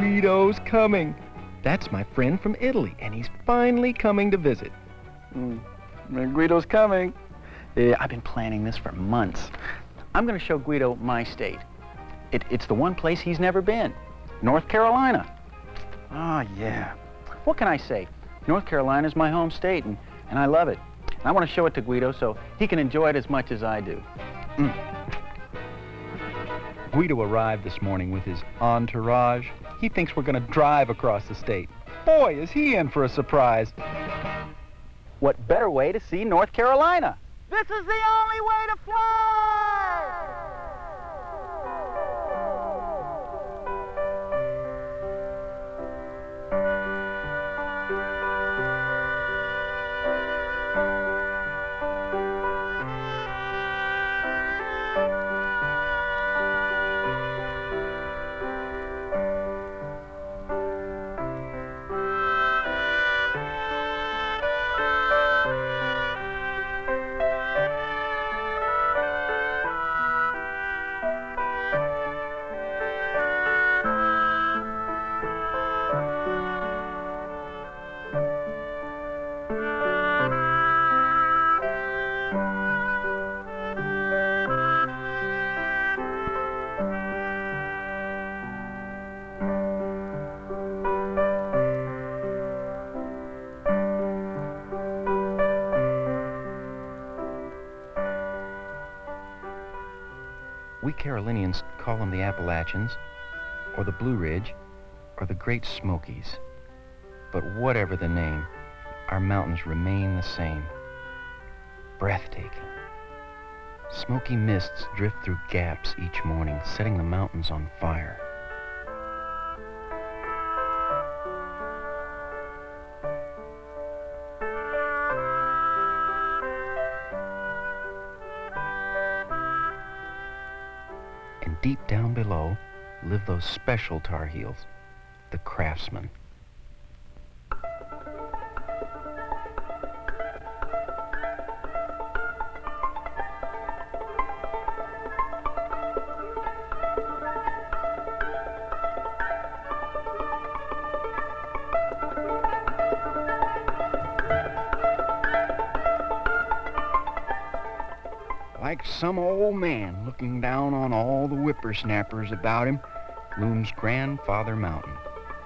Guido's coming. That's my friend from Italy, and he's finally coming to visit. Guido's coming. Yeah, I've been planning this for months. I'm going to show Guido my state. It's the one place he's never been, North Carolina. Ah, yeah. What can I say? North Carolina's my home state, and I love it. And I want to show it to Guido so he can enjoy it as much as I do. Guido arrived this morning with his entourage. He thinks we're going to drive across the state. Boy, is he in for a surprise. What better way to see North Carolina? This is the only way to fly! We Carolinians call them the Appalachians, or the Blue Ridge, or the Great Smokies. But whatever the name, our mountains remain the same. Breathtaking. Smoky mists drift through gaps each morning, setting the mountains on fire. And deep down below live those special Tar Heels, the craftsmen. Like some old man looking down on all the whippersnappers about him, looms Grandfather Mountain,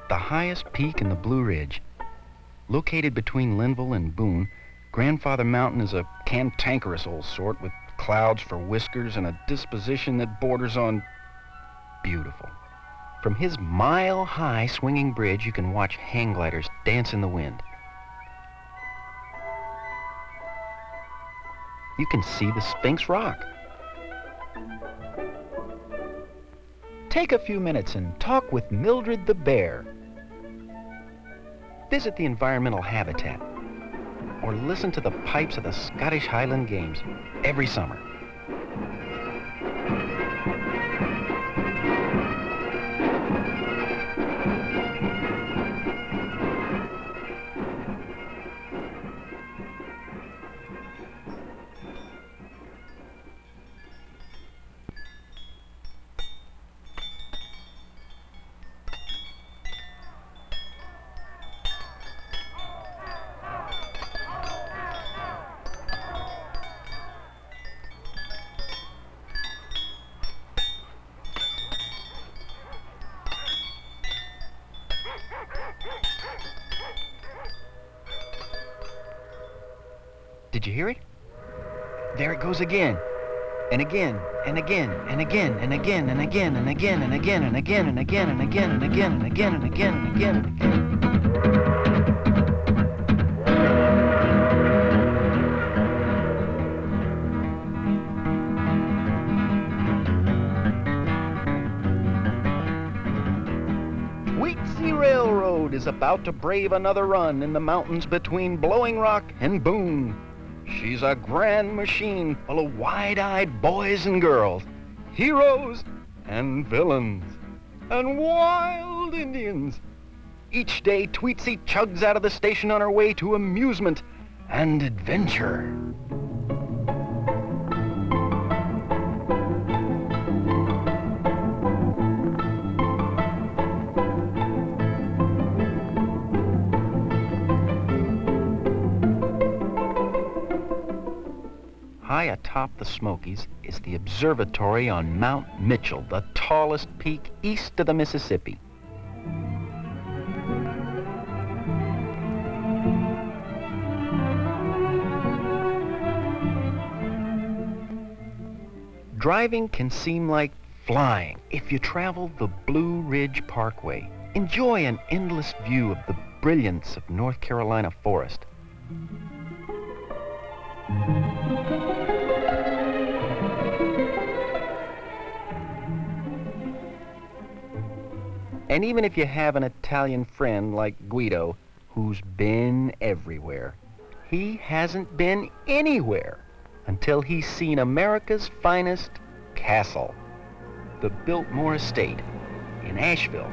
the highest peak in the Blue Ridge. Located between Linville and Boone, Grandfather Mountain is a cantankerous old sort with clouds for whiskers and a disposition that borders on beautiful. From his mile-high swinging bridge, you can watch hang gliders dance in the wind. You can see the Sphinx Rock. Take a few minutes and talk with Mildred the bear. Visit the environmental habitat, or listen to the pipes of the Scottish Highland Games every summer. Did you hear it? There it goes again. And again, and again, and again, and again, and again, and again, and again, and again, and again, and again, and again, and again, and again, and again, and again. Wheatsea Railroad is about to brave another run in the mountains between Blowing Rock and Boone. She's a grand machine full of wide-eyed boys and girls, heroes and villains, and wild Indians. Each day, Tweetsie chugs out of the station on her way to amusement and adventure. atop the Smokies is the observatory on Mount Mitchell, the tallest peak east of the Mississippi. Driving can seem like flying if you travel the Blue Ridge Parkway. Enjoy an endless view of the brilliance of North Carolina forest. And even if you have an Italian friend like Guido, who's been everywhere, he hasn't been anywhere until he's seen America's finest castle, the Biltmore Estate in Asheville.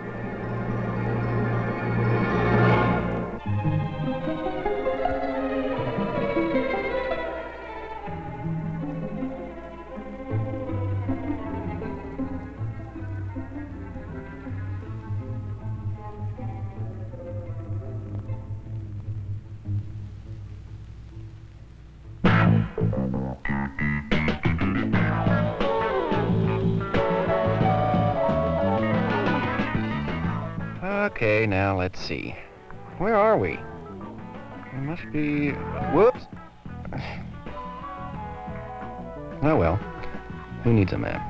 Okay, now let's see. Where are we? It must be... Whoops! Oh well, who needs a map?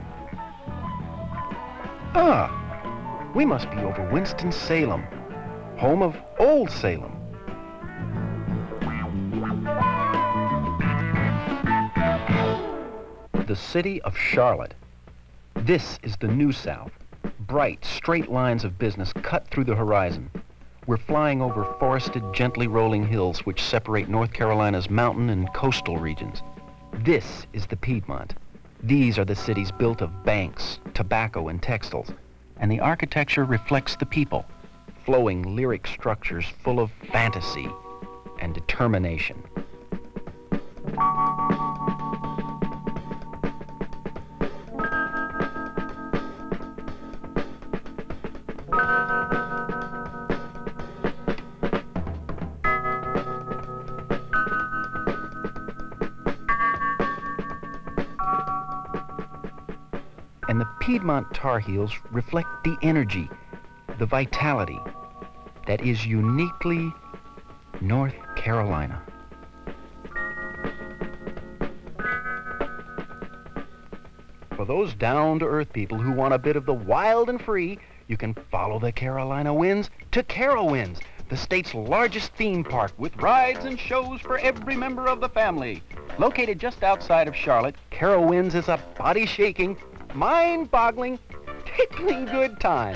Ah! We must be over Winston-Salem, home of Old Salem. The city of Charlotte. This is the New South. Bright, straight lines of business cut through the horizon. We're flying over forested, gently rolling hills which separate North Carolina's mountain and coastal regions. This is the Piedmont. These are the cities built of banks, tobacco, and textiles. And the architecture reflects the people, flowing lyric structures full of fantasy and determination. And the Piedmont Tar Heels reflect the energy, the vitality that is uniquely North Carolina. For those down-to-earth people who want a bit of the wild and free, you can follow the Carolina Winds to Carowinds, the state's largest theme park with rides and shows for every member of the family. Located just outside of Charlotte, Carowinds is a body-shaking, mind-boggling, tickling good time.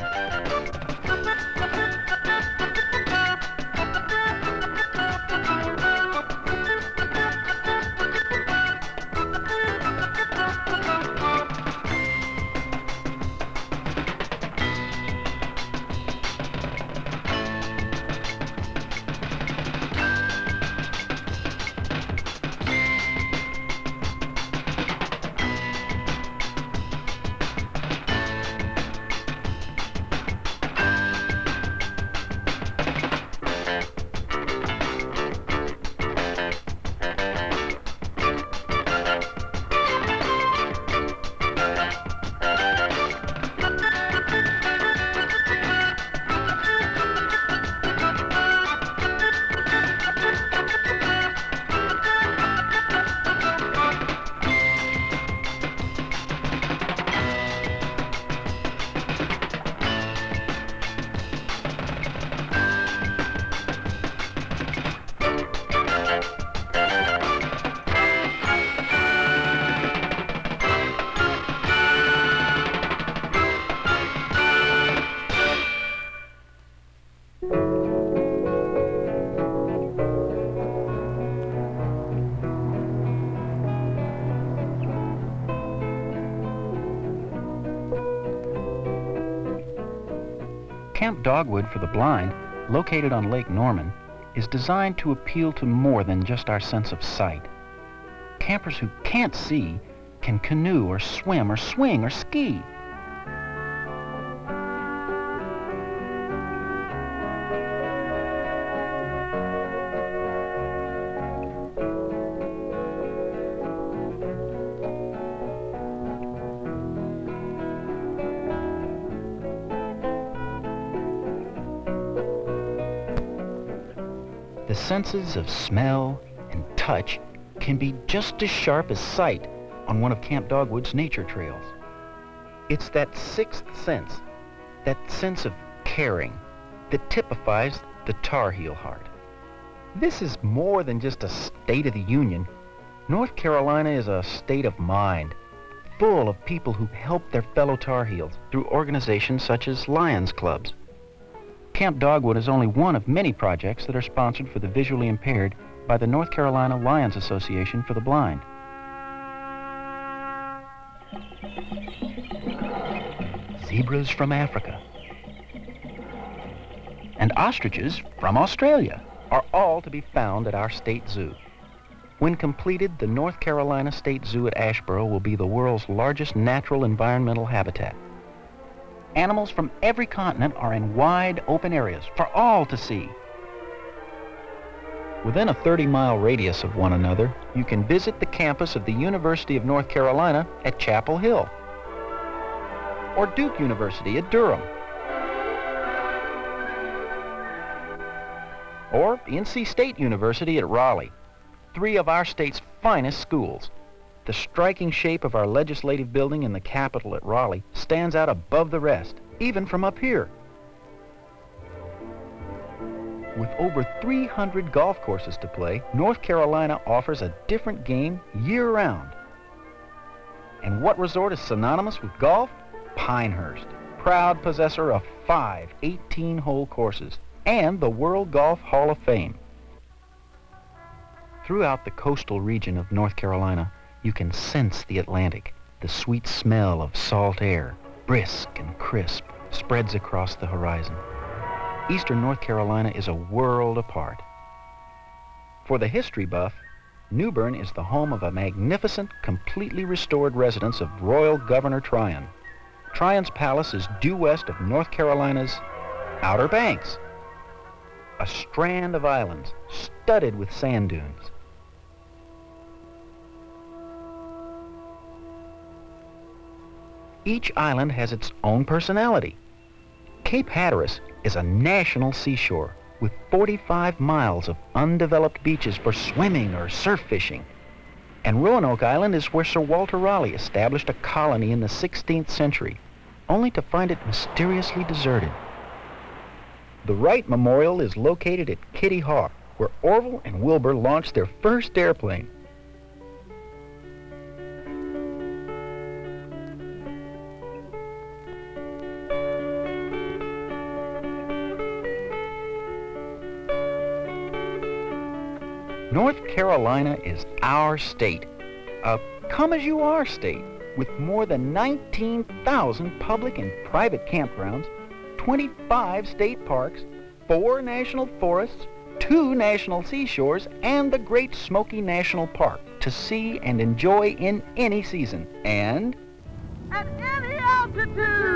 Camp Dogwood for the Blind, located on Lake Norman, is designed to appeal to more than just our sense of sight. Campers who can't see can canoe or swim or swing or ski. The senses of smell and touch can be just as sharp as sight on one of Camp Dogwood's nature trails. It's that sixth sense, that sense of caring, that typifies the Tar Heel heart. This is more than just a State of the Union. North Carolina is a state of mind, full of people who help their fellow Tar Heels through organizations such as Lions Clubs. Camp Dogwood is only one of many projects that are sponsored for the visually impaired by the North Carolina Lions Association for the Blind. Zebras from Africa and ostriches from Australia are all to be found at our state zoo. When completed, the North Carolina State Zoo at Asheboro will be the world's largest natural environmental habitat. Animals from every continent are in wide open areas for all to see. Within a 30-mile radius of one another, you can visit the campus of the University of North Carolina at Chapel Hill, or Duke University at Durham, or NC State University at Raleigh, three of our state's finest schools. The striking shape of our legislative building in the Capitol at Raleigh stands out above the rest, even from up here. With over 300 golf courses to play, North Carolina offers a different game year-round. And what resort is synonymous with golf? Pinehurst, proud possessor of 5 18-hole courses and the World Golf Hall of Fame. Throughout the coastal region of North Carolina, you can sense the Atlantic. The sweet smell of salt air, brisk and crisp, spreads across the horizon. Eastern North Carolina is a world apart. For the history buff, New Bern is the home of a magnificent, completely restored residence of Royal Governor Tryon. Tryon's palace is due west of North Carolina's Outer Banks, a strand of islands studded with sand dunes. Each island has its own personality. Cape Hatteras is a national seashore with 45 miles of undeveloped beaches for swimming or surf fishing. And Roanoke Island is where Sir Walter Raleigh established a colony in the 16th century, only to find it mysteriously deserted. The Wright Memorial is located at Kitty Hawk, where Orville and Wilbur launched their first airplane. North Carolina is our state, a come-as-you-are state, with more than 19,000 public and private campgrounds, 25 state parks, 4 national forests, 2 national seashores, and the Great Smoky National Park to see and enjoy in any season, and at any altitude.